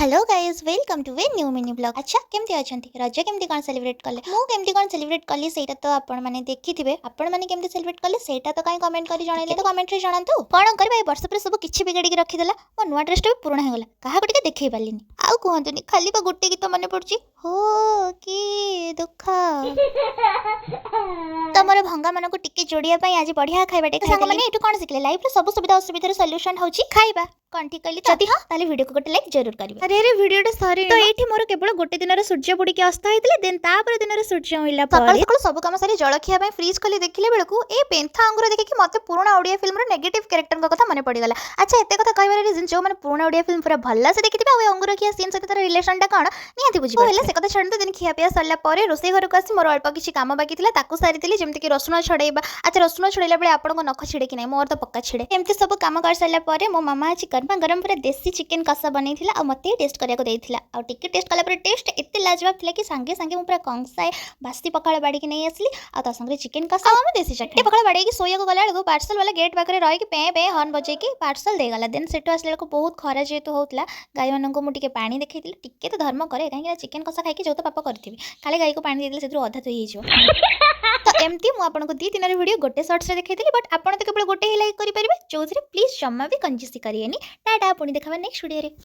Hello guys welcome to a new mini blog. अच्छा केमती अछंती रज केमती कोन सेलिब्रेट कले मु केमती कोन सेलिब्रेट कली सेटा तो आपण माने देखिथिबे। आपण माने केमती सेलिब्रेट कले सेटा तो काई कमेंट करी जणाइले तो कमेंट रे जणांतु। कोन करबे ए वर्ष पर सब किछि बिगड़ी के रखि देला। मो नुवा ड्रेस तो पुराना हो गला काहा को टिके देखै पालिनी। आउ कहंतुनी खाली बा गुट्टे गीत माने पड़ची हो की दुख तमर भंगा मन को टिके जोड़िया पई आज बढ़िया खाइबा टे संग माने एटु कोन सिखले लाइफ रे सब सुविधा असुविधा रे सॉल्यूशन होची खाइबा कोन ठीक कहली जदी हां ताले वीडियो को गोटे लाइक जरूर करिवे। अरे अरे वीडियो टे सरी तो एठी मोर केवल गोटे दिन रे सूर्य बुडी के अस्त होइतले देन तापर दिन रे सूर्य होइला पर सकाळ सब काम सारी जळखिया पई फ्रीज खोली देखिले बेलकू ए पेंथा अंगुर देखि कि मते पुराना ओडिया फिल्म रे नेगेटिव कैरेक्टर का कथा मने पड़ी गला। अच्छा एते कथा कहबार रीजन जो माने पुराना ओडिया फिल्म पूरा भल्ला से देखिथिबे आ अंगुर खिया सीन सहित तार रिलेशन टा कोन निहाती बुझी पहिले से कथा छडन दिन खिया पिया सरला परे रोसई घर को आसी मोर अल्प किछि काम बाकी थिला ताकू सारितिली जेमति कि रसुन छड़ेबा। अच्छा रसुन छड़ेला बेले आपण को नख छिड़े कि नै मोर तो पक्का छिड़े एमति सब काम कर सरला परे मो मामा आज गरमा गरम पूरा देसी चिकन कसा बनैथिला आ मते टेस्ट करिया को देथिला आ टिके टेस्ट कला पर टेस्ट एते लाजवाब थिला कि संगे संगे मु पूरा कंसाए बासी पखाळ बाडी के नै आसली आ ता संगे चिकन कसा आ देसी चटनी पखाळ बाडी के सोया को गला को पार्सल वाला गेट पाकरे रही कि पे पे हॉर्न बजे कि पार्सल दे गला देन सेटो आसले को बहुत खरा जेतु होतला गाय मन को मु टिके पानी देखैथिला टिके तो धर्म करे काहे चिकन कसा खाइ कि जो तो पाप करथिबी खाली गाय को पानी देदिले सेतु अधा तो हिजो तो एमती मु आपन को दी तीन वीडियो गोटे शॉर्ट्स रे देखैथिली बट आपन तो केवल गोटे ही लाइक करि परिबे जो प्लीज जम्मा भी कंजूसी करिएनी टाटा पुणी देखा नेक्स्ट वीडियो रे।